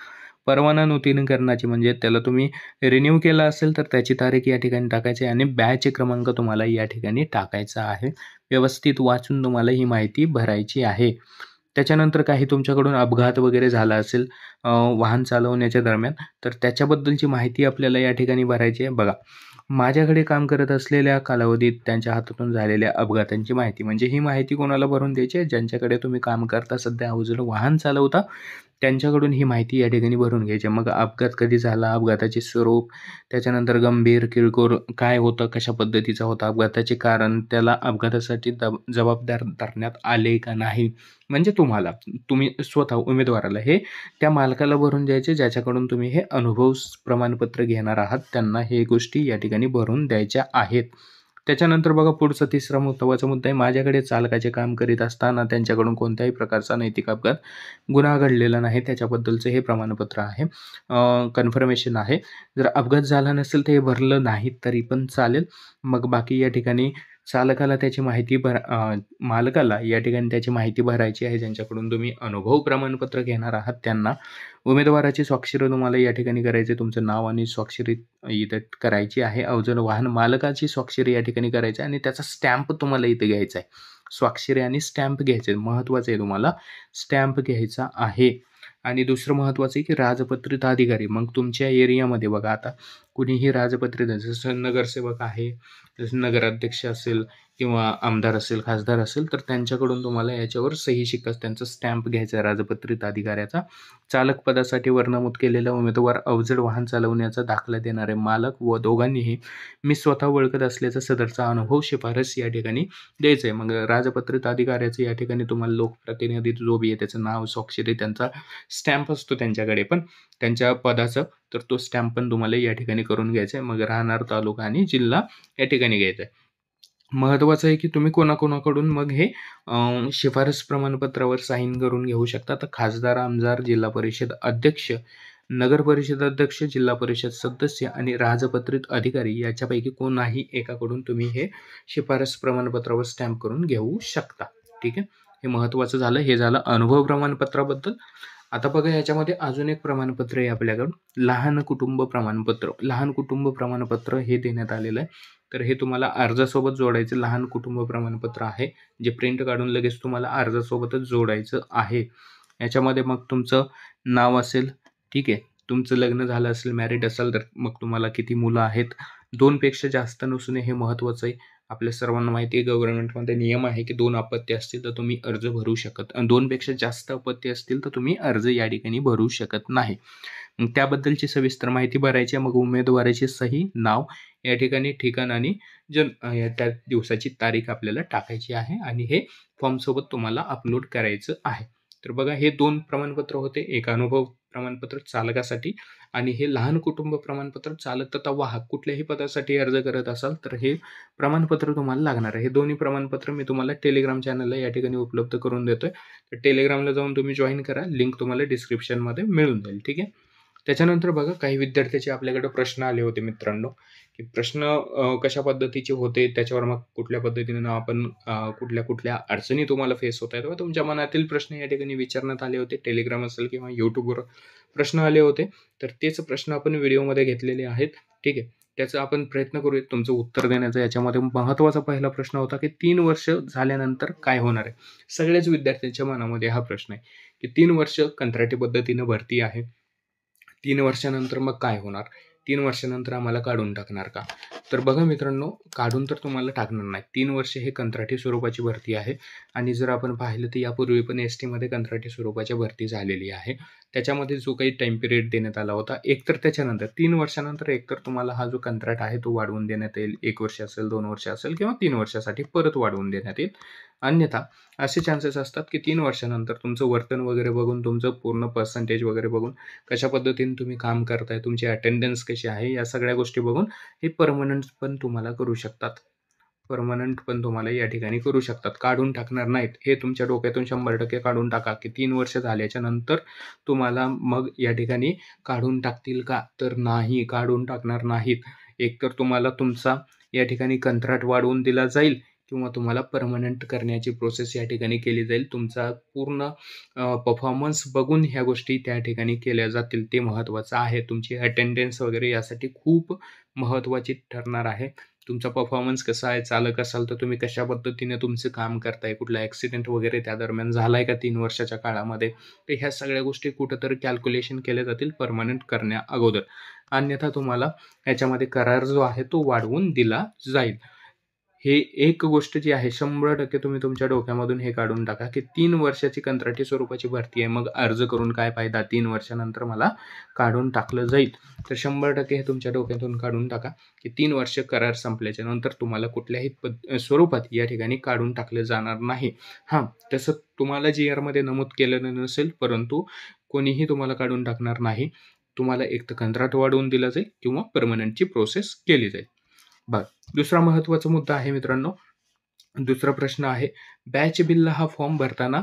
परवाना नूतनीकरणाची म्हणजे त्याला तुम्ही रिन्यू केला असेल तर त्याची तारीख या ठिकाणी टाकायची आहे आणि बॅच क्रमांक तुम्हाला या ठिकाणी टाकायचा आहे. व्यवस्थित वाचून तुम्हाला ही माहिती भरायची आहे. त्याच्यानंतर काही तुमच्याकडून अपघात वगैरे झाला असेल वाहन चालवण्याच्या दरम्यान, तर त्याच्याबद्दलची माहिती आपल्याला या ठिकाणी भरायची आहे. बघा, माझ्याकडे काम करत असलेल्या कालावधीत त्यांच्या हातातून झालेल्या अपघातांची माहिती, म्हणजे ही माहिती कोणाला भरून द्यायची आहे? ज्यांच्याकडे तुम्ही काम करता, सध्या अवजड वाहन चालवता, त्यांच्याकडून ही माहिती या ठिकाणी भरून घ्यायची. मग अपघात कधी झाला, अपघाताचे स्वरूप, त्याच्यानंतर गंभीर, किरकोळ काय होतं, कशा पद्धतीचा होता, अपघाताचे कारण, त्याला अपघातासाठी जबाबदार धरण्यात आले का नाही, म्हणजे तुम्ही स्वतः उमेदवाराला हे त्या मालकाला भरून द्यायचे, ज्याच्याकडून तुम्ही हे अनुभव प्रमाणपत्र घेणार आहात. त्यांना हे गोष्टी या ठिकाणी भरून द्यायच्या आहेत. त्याच्यानंतर बघा पुढचा तिसरा महत्त्वाचा मुद्दा आहे, माझ्याकडे चालकाचे काम करीत असताना त्यांच्याकडून कोणत्याही प्रकारचा नैतिक अपघात गुन्हा घडलेला नाही, त्याच्याबद्दलचं हे प्रमाणपत्र आहे, कन्फर्मेशन आहे. जर अपघात झाला नसेल तर हे भरलं नाही तरी पण चालेल. मग बाकी या ठिकाणी चालकाला त्याची माहिती मालकाला या ठिकाणी त्याची माहिती भरायची आहे, ज्यांच्याकडून तुम्ही अनुभव प्रमाणपत्र घेणार आहात त्यांना. उमेदवाराची स्वाक्षरी तुम्हाला या ठिकाणी करायची, तुमचं नाव आणि स्वाक्षरी इथं करायची आहे. अवजड वाहन मालकाची स्वाक्षरी या ठिकाणी करायची आणि त्याचा स्टॅम्प तुम्हाला इथे घ्यायचा आहे. स्वाक्षरी आणि स्टॅम्प घ्यायचे, महत्त्वाचं आहे, तुम्हाला स्टॅम्प घ्यायचा आहे. आणि दुसरं महत्त्वाचं आहे की राजपत्रित अधिकारी, मग तुमच्या एरियामध्ये बघा आता कुणीही राजपत्रित, जसं नगरसेवक आहे, जसं नगराध्यक्ष असेल किंवा आमदार असेल, खासदार असेल, तर त्यांच्याकडून तुम्हाला याच्यावर सही शिक्का, त्यांचा स्टॅम्प घ्यायचा आहे राजपत्रित अधिकाऱ्याचा. चालक पदासाठी वर नमूद केलेला उमेदवार, अवजड वाहन चालवण्याचा दाखला देणारे मालक व दोघांनीही मी स्वतः ओळखत असल्याचा सदरचा अनुभव शिफारस या ठिकाणी द्यायचं आहे. मग राजपत्रित अधिकाऱ्याचं या ठिकाणी तुम्हाला लोकप्रतिनिधी जो बी आहे त्याचं नाव, स्वाक्षरी, त्यांचा स्टॅम्प असतो त्यांच्याकडे पण त्यांच्या पदाचं, तर तो स्टॅम्प पण तुम्हाला या ठिकाणी करून घ्यायचा आहे. मग राहणार, तालुका आणि जिल्हा या ठिकाणी घ्यायचा आहे. महत्त्वाचं आहे की तुम्ही कोणाकोणाकडून मग हे शिफारस प्रमाणपत्रावर साईन करून घेऊ शकता. तर खासदार, आमदार, जिल्हा परिषद अध्यक्ष, नगर परिषद अध्यक्ष, जिल्हा परिषद सदस्य आणि राजपत्रित अधिकारी याच्यापैकी कोणाही एकाकडून तुम्ही हे शिफारस प्रमाणपत्रावर स्टॅम्प करून घेऊ शकता. ठीक आहे. हे महत्त्वाचं झालं. हे झालं अनुभव प्रमाणपत्राबद्दल. आता बघा याच्यामध्ये अजून एक प्रमाणपत्र आहे आपल्याकडं, लहान कुटुंब प्रमाणपत्र. लहान कुटुंब प्रमाणपत्र हे देण्यात आलेलं आहे. तर हे तुम्हाला अर्जासोबत जोडायचं लहान कुटुंब प्रमाणपत्र आहे. जे प्रिंट काढून लगेच तुम्हाला अर्जासोबतच जोडायचं आहे. याच्यामध्ये मग तुमचं नाव असेल, ठीक आहे. तुमचं लग्न झालं असेल, मॅरिड असाल तर मग तुम्हाला किती मुलं आहेत. 2 पेक्षा जास्त नसू नये हे महत्त्वाचं आहे. आपल्या सर्वांना माहिती आहे गव्हर्नमेंटमध्ये नियम आहे, की 2 अपत्य असतील तर तुम्ही अर्ज भरू शकत 2 पेक्षा जास्त अपत्य असतील तर तुम्ही अर्ज या ठिकाणी भरू शकत नाही. मग त्याबद्दलची सविस्तर माहिती भरायची आहे. मग उमेदवाराची सही, नाव या ठिकाणी ठिकाण आणि त्या दिवसाची तारीख आपल्याला टाकायची आहे आणि हे फॉर्मसोबत तुम्हाला अपलोड करायचं आहे. तर बघा हे 2 प्रमाणपत्र होते. एक अनुभव प्रमाणपत्र चालकासाठी आणि हे लहान कुटुंब प्रमाणपत्र चालक तथा वाहक कुठल्याही पदासाठी अर्ज करत असाल तर हे प्रमाणपत्र तुम्हाला लागणार आहे. हे दोन्ही प्रमाणपत्र मी तुम्हाला टेलिग्राम चॅनलला या ठिकाणी उपलब्ध करून देतोय. तर टेलिग्रामला जाऊन तुम्ही जॉइन करा. लिंक तुम्हाला डिस्क्रिप्शनमध्ये मिळून जाईल. ठीक आहे. त्याच्यानंतर बघा काही विद्यार्थ्याचे आपल्याकडे प्रश्न आले होते मित्रांनो, की प्रश्न कशा पद्धतीचे होते, त्याच्यावर मग कुठल्या पद्धतीनं आपण कुठल्या-कुठल्या अडचणी तुम्हाला फेस होत आहेत व तुमच्या मनातील प्रश्न या ठिकाणी विचारण्यात आले होते. टेलिग्राम असेल किंवा YouTubeवर प्रश्न आले होते. तर तेच प्रश्न आपण व्हिडिओमध्ये घेतलेले आहेत. ठीक आहे. त्याचा आपण प्रयत्न करूया तुमचं उत्तर देण्याचा. याच्यामध्ये महत्त्वाचा पहिला प्रश्न होता, की 3 वर्ष झाल्यानंतर काय होणार आहे? सगळ्याच विद्यार्थ्यांच्या मनामध्ये हा प्रश्न आहे, की 3 वर्ष कंत्राटी पद्धतीनं भरती आहे. 3 वर्षानंतर मग काय होणार? 3 वर्षानंतर आम्हाला काढून टाकणार का? तर बघा मित्रांनो, काढून तर तुम्हाला टाकणार नाही. 3 वर्ष हे कंत्राटी स्वरूपाची भरती आहे आणि जर आपण पाहिलं तर यापूर्वी पण एस-टीमध्ये कंत्राटी स्वरूपाची भरती झालेली आहे. त्याच्यामध्ये जो काही टाईम पिरियड देण्यात आला होता, एकतर त्याच्यानंतर 3 वर्षानंतर एकतर तुम्हाला हा जो कंत्राट आहे तो वाढवून देण्यात येईल. 1 वर्ष असेल, 2 वर्ष असेल किंवा 3 वर्षासाठी परत वाढवून देण्यात येईल. अन्यथा असे चान्सेस असतात, की 3 वर्षानंतर तुमचं वर्तन वगैरे बघून, तुमचं पूर्ण पर्सेंटेज वगैरे बघून कशा पद्धतीने तुम्ही काम करताय, तुमची अटेंडन्स कशी आहे, या सगळ्या गोष्टी बघून हे पर्मनंट पण तुम्हाला करू शकतात. पर्मनंट पण तुम्हाला या ठिकाणी करू शकतात. काढून टाकणार नाहीत. हे तुमच्या डोक्यातून 100% काढून टाका, की 3 वर्ष झाल्याच्या नंतर तुम्हाला मग या ठिकाणी काढून टाकतील का? तर नाही, काढून टाकणार नाहीत. एकतर तुम्हाला तुमचा या ठिकाणी कंत्राट वाढवून दिला जाईल किंवा तुम्हाला पर्मनंट करण्याची प्रोसेस या ठिकाणी केली जाईल. तुमचा पूर्ण परफॉर्मन्स बघून ह्या गोष्टी त्या ठिकाणी केल्या जातील. ते महत्त्वाचं आहे. तुमची अटेंडन्स वगैरे यासाठी खूप महत्त्वाची ठरणार आहे. तुमचा परफॉर्मन्स कसा आहे, चालक असाल तर तुम्ही कशा पद्धतीने तुमचं काम करताय, कुठला ॲक्सिडेंट वगैरे त्या दरम्यान झालाय का 3 वर्षाच्या काळामध्ये, तर ह्या सगळ्या गोष्टी कुठेतरी कॅल्क्युलेशन केल्या जातील पर्मनंट करण्या अगोदर. अन्यथा तुम्हाला ह्याच्यामध्ये करार जो आहे तो वाढवून दिला जाईल. हे एक गोष्ट जी आहे 100% तुम्ही तुमच्या डोक्यामधून हे काढून टाका, की 3 वर्षाची कंत्राटी स्वरूपाची भरती आहे. मग अर्ज करून काय फायदा? 3 वर्षानंतर मला काढून टाकलं जाईल. तर 100% हे तुमच्या डोक्यातून काढून टाका, की 3 वर्ष करार संपल्याच्या नंतर तुम्हाला कुठल्याही स्वरूपात या ठिकाणी काढून टाकलं जाणार नाही. हां, तसं तुम्हाला जी-आरमध्ये नमूद केलेलं नसेल, परंतु कोणीही तुम्हाला काढून टाकणार नाही. तुम्हाला एक तर कंत्राट वाढवून दिलं जाईल किंवा पर्मनंटची प्रोसेस केली जाईल. बघा, दुसरा महत्त्वाचा मुद्दा आहे मित्रांनो. दुसरा प्रश्न आहे, बॅच बिलला हा फॉर्म भरताना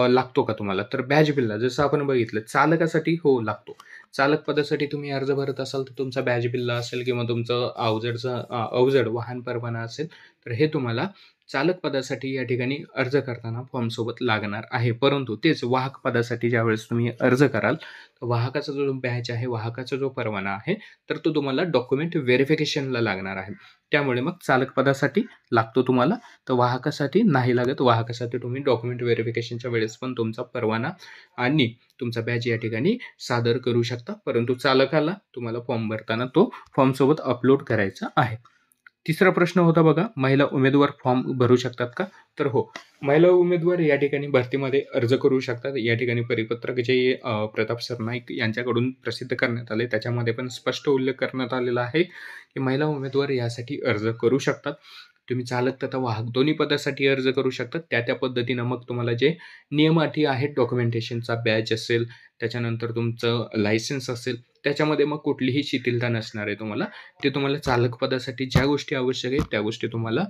लागतो का तुम्हाला? तर बॅच बिलला जसं आपण बघितलं चालकासाठी हो लागतो. चालक पदासाठी तुम्ही अर्ज भरत असाल तर तुमचा बॅच बिल्ला असेल किंवा तुमचं अवजड वाहन परवाना असेल, तर हे तुम्हाला चालक पदासाठी या ठिकाणी अर्ज करताना फॉर्मसोबत लागणार आहे. परंतु तेच वाहक पदासाठी ज्यावेळेस तुम्ही अर्ज कराल, तर वाहकाचा जो बॅच आहे, वाहकाचा जो परवाना आहे, तर तो तुम्हाला डॉक्युमेंट व्हेरिफिकेशनला लागणार आहे. त्यामुळे मग चालक पदासाठी लागतो तुम्हाला, तर वाहकासाठी नाही लागत. वाहकासाठी तुम्ही डॉक्युमेंट व्हेरिफिकेशनच्या वेळेस पण तुमचा परवाना आणि तुमचा बॅच या ठिकाणी सादर करू शकता. परंतु चालकाला तुम्हाला फॉर्म भरताना तो फॉर्मसोबत अपलोड करायचा आहे. तिसरा प्रश्न होता बघा, महिला उमेदवार फॉर्म भरू शकतात का? तर हो, महिला उमेदवार या ठिकाणी भरतीमध्ये अर्ज करू शकतात. या ठिकाणी परिपत्रक जे प्रताप सरनाईक यांच्याकडून प्रसिद्ध करण्यात आले, त्याच्यामध्ये पण स्पष्ट उल्लेख करण्यात आलेला आहे, की महिला उमेदवार यासाठी अर्ज करू शकतात. तुम्ही चालक तथा वाहक दोन्ही पदासाठी अर्ज करू शकतात. त्या पद्धतीनं मग तुम्हाला जे नियम अटी आहेत डॉक्युमेंटेशनचा बॅच असेल, त्याच्यानंतर तुमचं लायसन्स असेल, त्याच्यामध्ये मग कुठलीही शिथिलता नसणार आहे तुम्हाला. ते तुम्हाला चालक पदासाठी ज्या गोष्टी आवश्यक आहेत, त्या गोष्टी तुम्हाला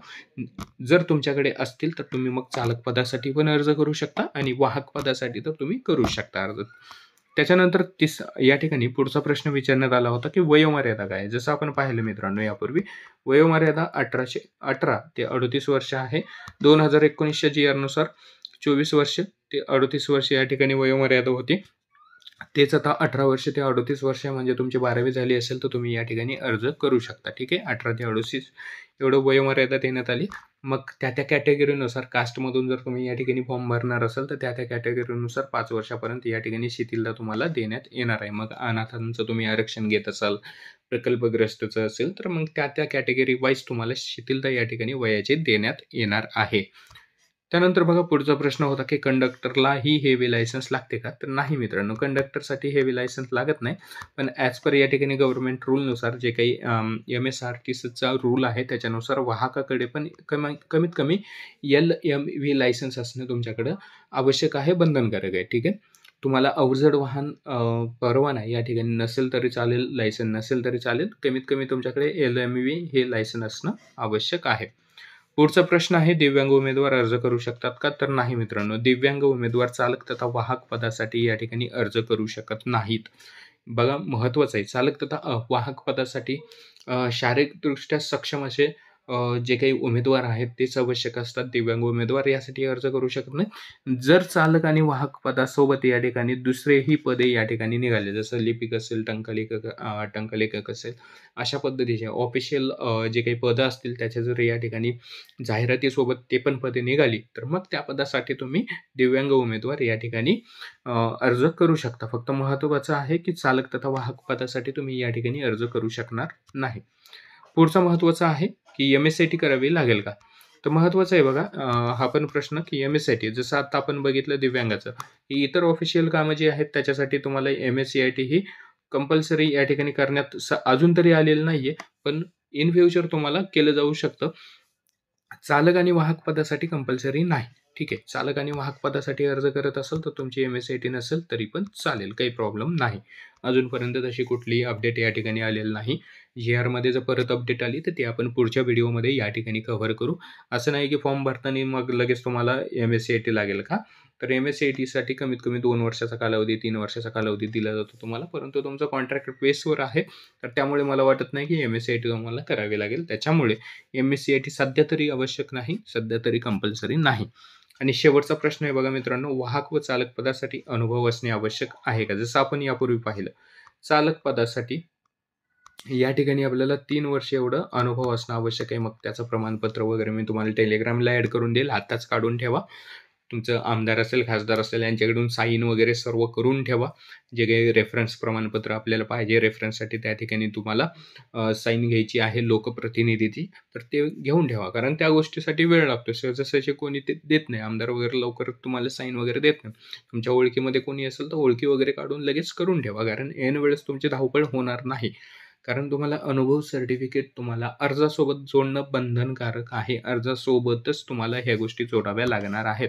जर तुमच्याकडे असतील, तर तुम्ही मग चालक पदासाठी पण अर्ज करू शकता आणि वाहक पदासाठी तर तुम्ही करू शकता अर्ज. त्याच्यानंतर या ठिकाणी पुढचा प्रश्न विचारण्यात आला होता, की वयोमर्यादा काय आहे? जसं आपण पाहिलं मित्रांनो यापूर्वी, वयोमर्यादा 18 ते 38 वर्ष आहे. 2019च्या जी-आरनुसार 24 वर्ष ते 38 वर्ष या ठिकाणी वयोमर्यादा होती. तेच आता 18 वर्ष ते 38 वर्ष म्हणजे तुमची 12वी झाली असेल, तर तुम्ही या ठिकाणी अर्ज करू शकता. ठीक आहे. 18 ते 38 एवढं वयोमर्यादा देण्यात आली. मग त्या कॅटेगरीनुसार कास्टमधून जर तुम्ही या ठिकाणी फॉर्म भरणार असाल, तर त्या कॅटेगरीनुसार 5 वर्षापर्यंत या ठिकाणी शिथिलता तुम्हाला देण्यात येणार आहे. मग अनाथांचं तुम्ही आरक्षण घेत असाल, प्रकल्पग्रस्तचं असेल, तर मग त्या कॅटेगरी वाईज तुम्हाला शिथिलता या ठिकाणी वयाची देण्यात येणार आहे. त्यानंतर बघा पुढचा प्रश्न होता, की कंडक्टरलाही हेवी लायसन्स लागते का? तर नाही मित्रांनो, कंडक्टरसाठी हेवी लायसन्स लागत नाही. पण ॲज पर या ठिकाणी गव्हर्नमेंट रूलनुसार जे काही एम-एस-आर-टी-सीचा रूल आहे त्याच्यानुसार वाहकाकडे पण कमीत कमी LMV लायसन्स असणं तुमच्याकडं आवश्यक आहे, बंधनकारक आहे. ठीक आहे. तुम्हाला अवजड वाहन परवाना या ठिकाणी नसेल तरी चालेल, लायसन्स नसेल तरी चालेल. कमीत कमी तुमच्याकडे LMV हे लायसन्स असणं आवश्यक आहे. पुढचा प्रश्न आहे, दिव्यांग उमेदवार अर्ज करू शकतात का? तर नाही मित्रांनो, दिव्यांग उमेदवार चालक तथा वाहक पदासाठी या ठिकाणी अर्ज करू शकत नाहीत. बघा महत्त्वाचं आहे, चालक तथा वाहक पदासाठी शारीरिकदृष्ट्या सक्षम असे जे काही उमेदवार आहेत तेच आवश्यक असतात. दिव्यांग उमेदवार यासाठी अर्ज करू शकत नाही. जर चालक आणि वाहक पदासोबत या ठिकाणी दुसरेही पदे या ठिकाणी निघाले, जसं लिपिक असेल, टंकलेखक असेल, अशा पद्धतीचे ऑफिशियल जे काही पदं असतील त्याच्या जर या ठिकाणी जाहिरातीसोबत ते पण पदे निघाली, तर मग त्या पदासाठी तुम्ही दिव्यांग उमेदवार या ठिकाणी अर्ज करू शकता. फक्त महत्त्वाचं आहे, की चालक तथा वाहक पदासाठी तुम्ही या ठिकाणी अर्ज करू शकणार नाही. पुढचा महत्त्वाचा आहे, की एम-एस-सी-आय-टी करावी लागेल का? तर महत्त्वाचं आहे बघा, हा पण प्रश्न, की एम-एस-सी-आय-टी जसं आता आपण बघितलं दिव्यांगाचं, की इतर ऑफिशियल कामं जी आहेत त्याच्यासाठी तुम्हाला एम-एस-सी-आय-टी ही कंपल्सरी या ठिकाणी करण्यात अजून तरी आलेलं नाहीये. पण इन फ्युचर तुम्हाला केलं जाऊ शकतं. चालक आणि वाहक पदासाठी कंपल्सरी नाही. ठीक आहे. चालक आणि वाहक पदासाठी अर्ज करत असाल, तर तुमची एम-एस-सी-आय-टी नसेल तरी पण चालेल. काही प्रॉब्लेम नाही. अजूनपर्यंत तशी कुठलीही अपडेट या ठिकाणी आलेली नाही. जी-आरमध्ये जर परत अपडेट आली, तर ती आपण पुढच्या व्हिडिओमध्ये या ठिकाणी कव्हर करू. असं नाही की फॉर्म भरताना मग लगेच तुम्हाला एम-एस-सी-आय-टी लागेल का? तर एम-एस-सी-आय-टीसाठी कमीत कमी 2 वर्षाचा कालावधी, 3 वर्षाचा कालावधी दिला जातो तुम्हाला. परंतु तुमचं कॉन्ट्रॅक्ट बेसवर आहे. तर त्यामुळे मला वाटत नाही की एम-एस-सी-आय-टी तुम्हाला करावी लागेल. त्याच्यामुळे एम-एस-सी-आय-टी सध्या तरी आवश्यक नाही, सध्या तरी कंपल्सरी नाही. आणि शेवटचा प्रश्न आहे बघा मित्रांनो, वाहक व चालक पदासाठी अनुभव असणे आवश्यक आहे का? जसं आपण यापूर्वी पाहिलं, चालक पदासाठी या ठिकाणी आपल्याला 3 वर्ष एवढं अनुभव असणं आवश्यक आहे. मग त्याचं प्रमाणपत्र वगैरे मी तुम्हाला टेलिग्रामला ॲड करून देईल. आत्ताच काढून ठेवा. तुमचं आमदार असेल, खासदार असेल यांच्याकडून साईन वगैरे सर्व करून ठेवा. जे काही रेफरन्स प्रमाणपत्र आपल्याला पाहिजे रेफरन्ससाठी त्या ठिकाणी तुम्हाला साईन घ्यायची आहे लोकप्रतिनिधीची, तर ते घेऊन ठेवा. कारण त्या गोष्टीसाठी वेळ लागतो. सहजासहजी कोणी ते देत नाही. आमदार वगैरे लवकर तुम्हाला साईन वगैरे देत नाही. तुमच्या ओळखीमध्ये कोणी असेल तर ओळखी वगैरे काढून लगेच करून ठेवा. कारण ऐन वेळेस तुमची धावपळ होणार नाही. कारण तुम्हाला अनुभव सर्टिफिकेट तुम्हाला अर्जासोबत जोडणं बंधनकारक आहे. अर्जासोबतच तुम्हाला ह्या गोष्टी जोडाव्या लागणार आहेत.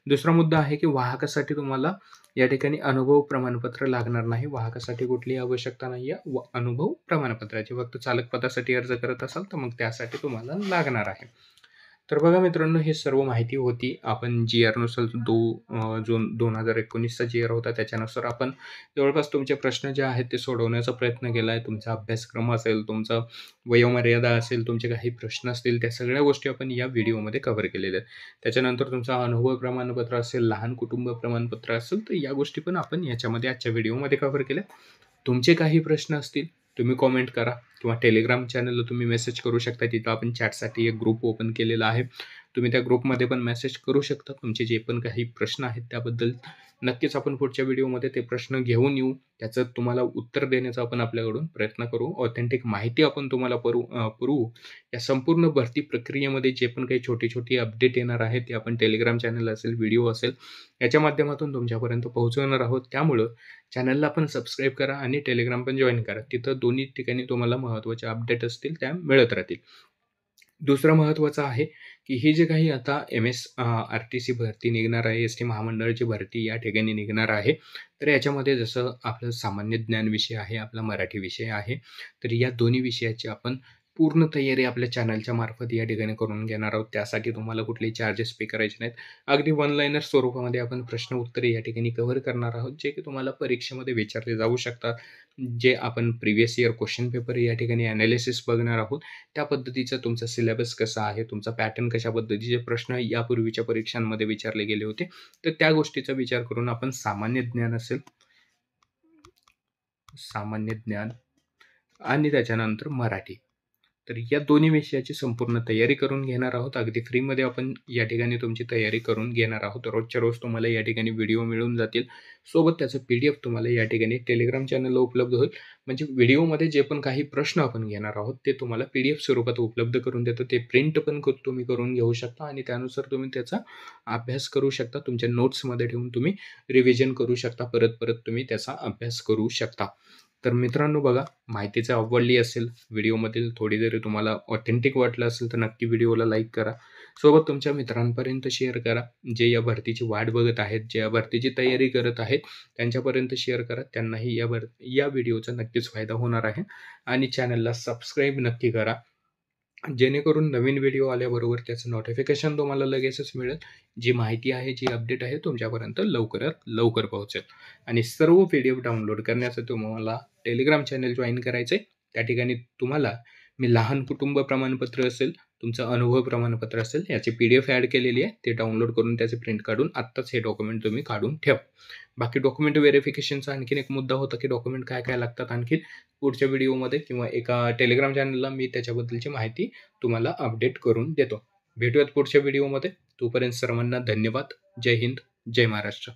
दुसरा मुद्दा आहे, की वाहकासाठी तुम्हाला या ठिकाणी अनुभव प्रमाणपत्र लागणार नाही. वाहकासाठी कुठलीही आवश्यकता नाहीये अनुभव प्रमाणपत्राची. फक्त चालक पदासाठी अर्ज करत असाल, तर मग त्यासाठी तुम्हाला लागणार आहे. तर बघा मित्रांनो, ही सर्व माहिती होती. आपण जी-आरनुसार जून 2019चा जी-आर होता त्याच्यानुसार आपण जवळपास तुमचे प्रश्न जे आहेत ते सोडवण्याचा प्रयत्न केला आहे. तुमचा अभ्यासक्रम असेल, तुमचा वयोमर्यादा असेल, तुमचे काही प्रश्न असतील, त्या सगळ्या गोष्टी आपण या व्हिडिओमध्ये कव्हर केलेल्या आहेत. त्याच्यानंतर तुमचा अनुभव प्रमाणपत्र असेल, लहान कुटुंब प्रमाणपत्र असेल, तर या गोष्टी पण आपण याच्यामध्ये आजच्या व्हिडिओमध्ये कव्हर केल्या. तुमचे काही प्रश्न असतील, तुम्ही कॉमेंट करा किंवा टेलिग्राम चॅनलला तुम्ही मेसेज करू शकता. तिथं आपण चॅटसाठी एक ग्रुप ओपन केलेला आहे. तुम्ही त्या ग्रुपमध्ये पण मेसेज करू शकता. तुमचे जे पण काही प्रश्न आहेत त्याबद्दल नक्कीच आपण पुढच्या व्हिडिओमध्ये ते प्रश्न घेऊन येऊ. त्याचं तुम्हाला उत्तर देण्याचा आपण आपल्याकडून प्रयत्न करू. ऑथेंटिक माहिती आपण तुम्हाला पुरवू. या संपूर्ण भरती प्रक्रियेमध्ये जे पण काही छोटी-छोटी अपडेट येणार आहेत, ते आपण टेलिग्राम चॅनल असेल, व्हिडिओ असेल, याच्या माध्यमातून तुमच्यापर्यंत पोहोचवणार आहोत. त्यामुळं चॅनलला पण सबस्क्राईब करा आणि टेलिग्राम पण जॉइन करा. तिथं दोन्ही ठिकाणी तुम्हाला महत्त्वाचे अपडेट असतील त्या मिळत राहतील. दुसरं महत्त्वाचं आहे, की ही जी काही आता आर-टी-सी भरती निघणार आहे, एस-टी महामंडळाची भरती या ठिकाणी निघणार आहे. तर याच्यामध्ये जसं आपलं सामान्य ज्ञान विषय आहे, आपला मराठी विषय आहे. तर या दोन्ही विषयाची आपण पूर्ण तयारी आपल्या चॅनलच्या मार्फत या ठिकाणी करून घेणार आहोत. त्यासाठी तुम्हाला कुठलेही चार्जेस पे करायचे नाहीत. अगदी वन लाइनर स्वरूपामध्ये आपण प्रश्न उत्तरे या ठिकाणी कव्हर करणार आहोत, जे की तुम्हाला परीक्षेमध्ये विचारले जाऊ शकतात. जे आपण प्रिव्हियस इयर क्वेश्चन पेपर या ठिकाणी एनालिसिस बघणार आहोत. त्या पद्धतीचा तुमचा सिलेबस कसा आहे, तुमचा पॅटर्न कशा पद्धतीचे प्रश्न यापूर्वीच्या परीक्षांमध्ये विचारले गेले होते. तर त्या गोष्टीचा विचार करून आपण सामान्य ज्ञान असेल सामान्य ज्ञान आणि त्याच्यानंतर मराठी. तर या दोन्ही विषयाची संपूर्ण तयारी करून घेणार आहोत. अगदी फ्रीमध्ये आपण या ठिकाणी तुमची तयारी करून घेणार आहोत. रोजच्या रोज तुम्हाला या ठिकाणी व्हिडिओ मिळून जातील. सोबत त्याचं पी-डी-एफ तुम्हाला या ठिकाणी टेलिग्राम चॅनलला उपलब्ध होईल. म्हणजे व्हिडिओमध्ये जे पण काही प्रश्न आपण घेणार आहोत, ते तुम्हाला पी-डी-एफ स्वरूपात उपलब्ध करून देतो. ते प्रिंट पण तुम्ही करून घेऊ शकता आणि त्यानुसार तुम्ही त्याचा अभ्यास करू शकता. तुमच्या नोट्समध्ये ठेवून तुम्ही रिव्हिजन करू शकता. परत-परत तुम्ही त्याचा अभ्यास करू शकता. तर मित्रांनो बघा, माहिती जर आवडली असेल, व्हिडिओमधील थोडी जरी तुम्हाला ऑथेंटिक वाटलं असेल, तर नक्की व्हिडिओला लाईक करा. सोबत तुमच्या मित्रांपर्यंत शेअर करा. जे या भरतीची वाट बघत आहेत, जे या भरतीची तयारी करत आहेत, त्यांच्यापर्यंत शेअर करा. त्यांनाही या व्हिडिओचा नक्कीच फायदा होणार आहे. आणि चॅनलला सबस्क्राईब नक्की करा. जेणेकरून नवीन व्हिडिओ आल्याबरोबर त्याचं नोटिफिकेशन तुम्हाला लगेचच मिळेल. जी माहिती आहे, जी अपडेट आहे तुमच्यापर्यंत लवकरात लवकर पोहोचेल. आणि सर्व पी-डी-एफ डाउनलोड करण्यासाठी तुम्हाला टेलिग्राम चॅनल जॉइन करायचं आहे. त्या ठिकाणी तुम्हाला मी लहान कुटुंब प्रमाणपत्र असेल, तुमचं अनुभव प्रमाणपत्र असेल, याची पी-डी-एफ ॲड केलेली आहे. ते डाउनलोड करून त्याचे प्रिंट काढून आत्ताच हे डॉक्युमेंट तुम्ही काढून ठेवा. बाकी डॉक्युमेंट व्हेरिफिकेशनचा आणखीन एक मुद्दा होता, की डॉक्युमेंट काय-काय लागतात आणखीन पुढच्या व्हिडिओमध्ये किंवा एका टेलिग्राम चॅनलला मी त्याच्याबद्दलची माहिती तुम्हाला अपडेट करून देतो. भेटूयात पुढच्या व्हिडिओमध्ये. तोपर्यंत सर्वांना धन्यवाद. जय हिंद, जय महाराष्ट्र.